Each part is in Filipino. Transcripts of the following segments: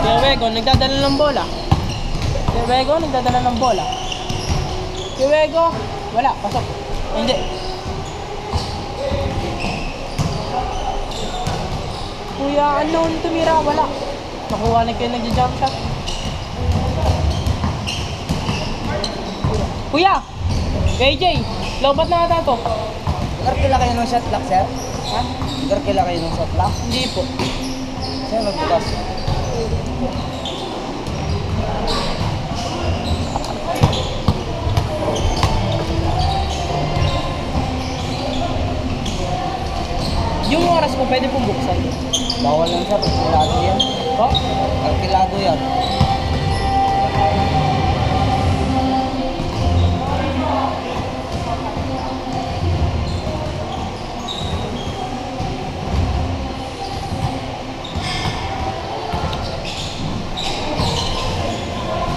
Kuya Wego, nagdadala ng bola. Kuya Wego, nagdadala ng bola. Kuya Wego, wala, pasok. Hindi. Kuya, unknown tumira, wala. Nakuha na kayo nag-jump shot. Kuya! KJ! Lobat na ata to. Karkila kayo ng shot lock, sir? Ha? Karkila kayo ng shot lock? Hindi po. Sir, magbukas. Yung oras ko pwede pong buksan. Bawal lang sir, karkilado yan. Oh? Karkilado yan.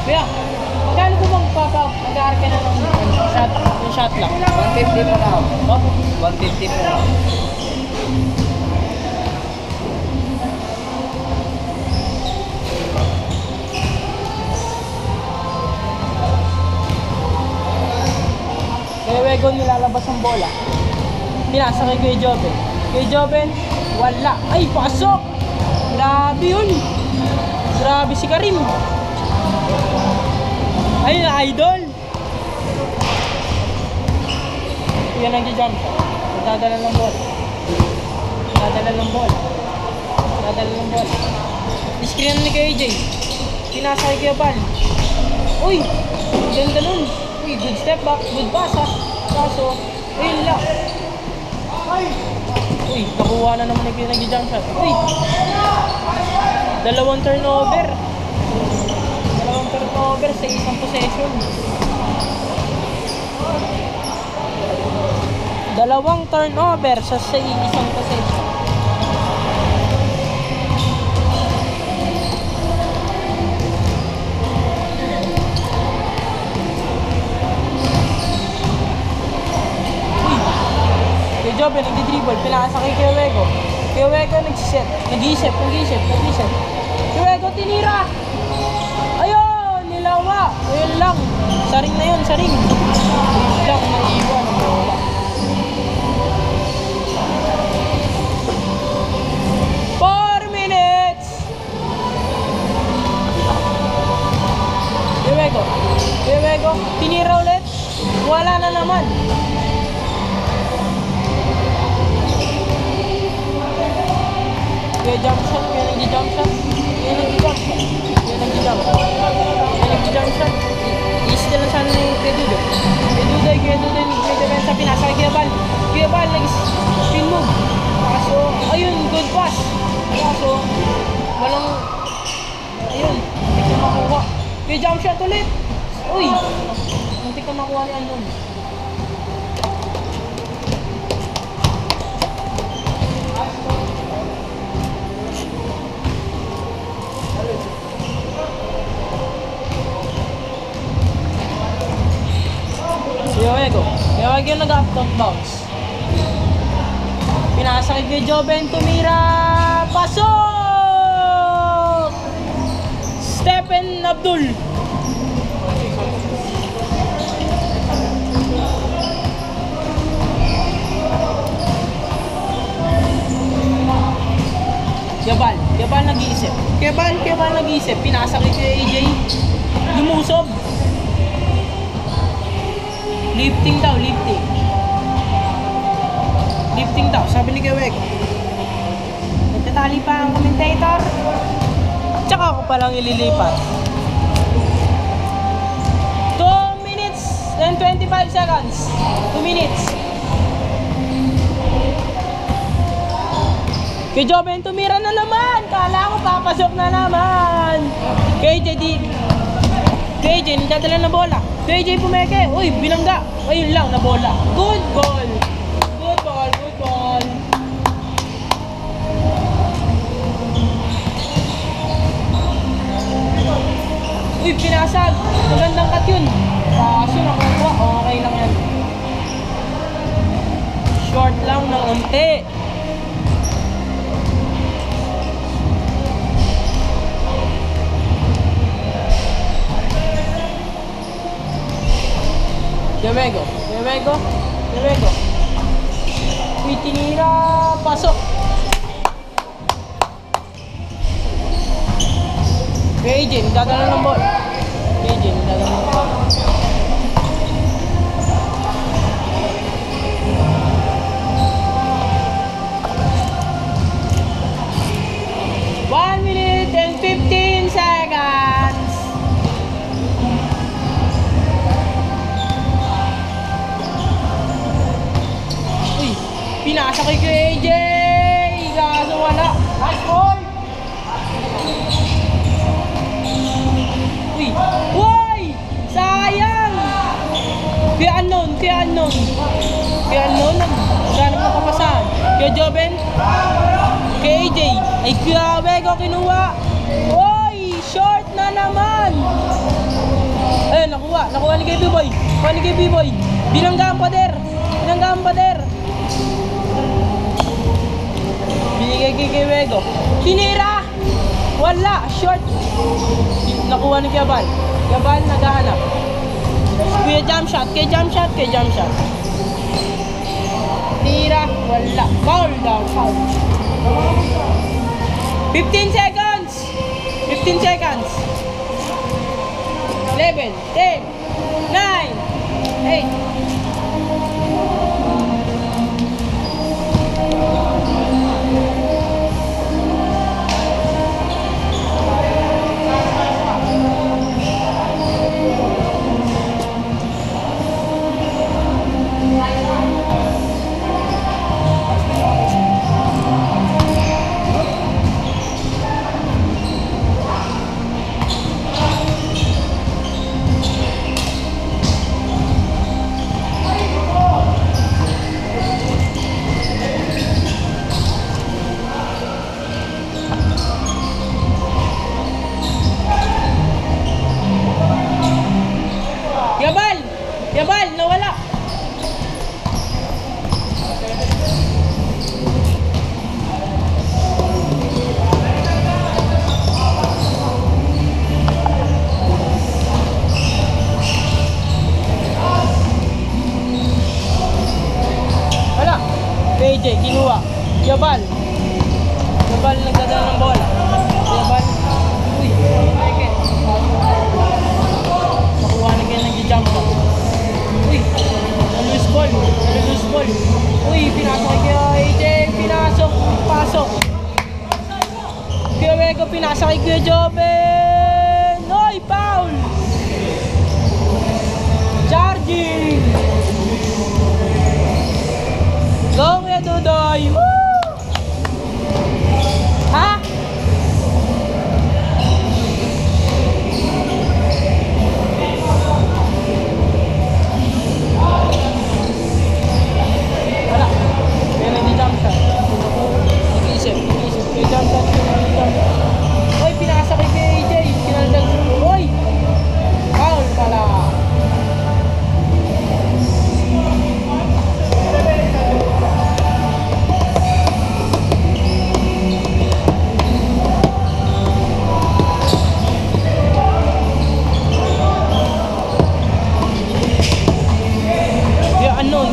Kuya, magkano po bang mag-aarke na ng shot lang? 150 po na. Oh? 150 po na. Kaya Wego nilalabas ang bola. Pinasa kay Kuya Joven. Kuya Joven, wala. Ay, pasok! Grabe yun. Grabe si Karim. Ay, idol. Yan ang jump shot. Nagdadala ng bola. Nagdadala ng bola. Nagdadala ng bola. Screen ni KJ. Pinasa kay Kuya Bal. Uy! Ganda nun. Uy, good step back. Good pass ha. Kaso, ayun lang. Uy, nakuha na naman yung nag-jump shot. Uy! Dalawang turnover. Dalawang turnover sa isang possession. Dalawang turnover sa isang possession. Kuya Joven, nagdi-dribble, pinakasa kay Kuya Wego. Kuya Wego, nag-isip. Kuya Wego, tinira! Ayun, nilawa! Ayun lang, saring na yun, saring. Ayun lang, naiwan. Bola. Kuya Wego, tinira ulit. Wala na naman. Kuya jump shot, kuya nag-jump shot. Kuya nag-jump shot. Kuya nag-jump shot. Kuya nag-jump shot. I-still na sana yung Kuya Dudoy. Kuya Dudoy, may depensa, pinasa kay Kuya Bal. Kuya Bal, nag-spin move. Kaso, ayun, good pass. Kaso, walang, ayun, hindi ko makuha. Kuya jump shot ulit. Uy! Hindi ka makuha ni Anon. Kuya Wego. Kuya Wego yung nag-up bounce. Pinasa kay Kuya Joven, tumira! Pasok! Stephen Abdul. Kuya Bal nag-iisip. Kuya Bal nag-iisip. Pinasa kay Kuya AJ. Lumusob. Lifting daw, lifting. Lifting daw, sabi ni Kuya Wego. Nagtatali pa ang commentator. Tsaka ako palang ililipat. 2 minutes and 25 seconds. 2 minutes. Kuya Joven, tumira na naman. Kala ko papasok na naman. KJ, nagdadala na bola. KJ pumeke. Uy, binangga. Ayun lang, na bola. Good ball. Good ball, good ball. Uy, pinasag. Magandang cut yun. Kaso nakuha. Okay lang yan. Short lang ng unti. Diabego. Uy, tinira. Pasok. Kay AJ, nagdadala ng ball. AJ, nagdadala ng ball. One minute and 15 seconds. Uy, pinasa kay AJ. Kaso wala. Nice ball. Uy! Sayang! Kaya unknown. Naghanap ng kapasahan. Kaya Joven. Kaya AJ. Ay, kaya Bego kinuha. Uy! Short na naman! Ayun, nakuha ni kay B-Boy. Binanggaan pader. Binigay kay Bego. Tinira! Wala! Short! Nakuha ni Kiabal. Kiabal naghahanap. Kaya jump shot. Tira. Wala. Foul daw. 15 seconds. 11, 10, 9, 8. Yabal, nawala. Wala. PJ, kinuha. Yabal nagdadala ng bola. Yabal. Uy, nakikit. Nakuha na kayo nag-jump pa. Uy, loose ball. Uy, pinasok kay AJ, pasok. Kuya Wego, pinasa kay Kuya Joven. Uy, foul. Charging. Go, Kuya Dudoy. Woo! Ha? Uy, pinasa kay AJ. Kinaldag. Uy! Foul pala.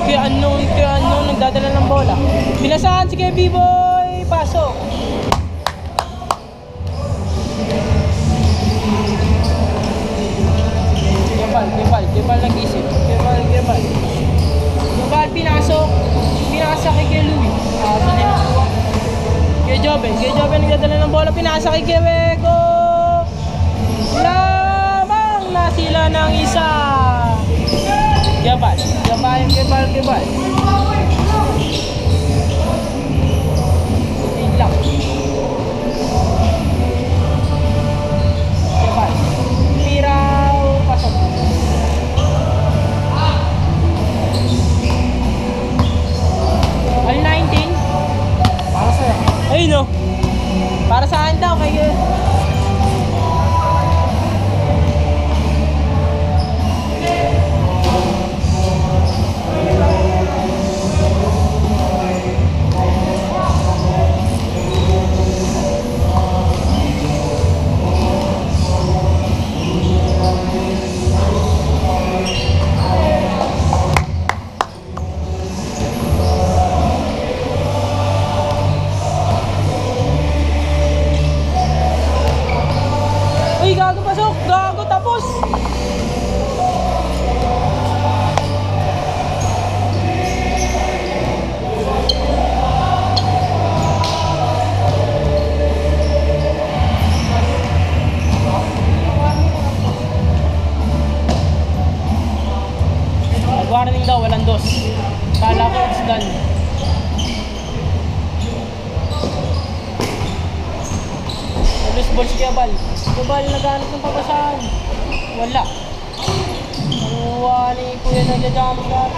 Kaya unknown, nagdadala ng bola. Pinasahan si B-Boy. Pasok. Kebal nag-isip. Kebal pinasok. Pinasa kay Louie. Kay Joven nagdadala ng bola. Pinasa kay Wego. Lamang na sila ng isa. Kebal. Ilang. Kebal. Piraw. Pasok. All 19. Para sa'yo. Ayun no. Para saan daw kayo? gago pasok. Gago tapos. Warning daw, walang dos. Kala ko it's done. Luis balls kaya bal. Bal naghanap ng pabasahan. Wala. Ang ni Kuya nagja-jump shot.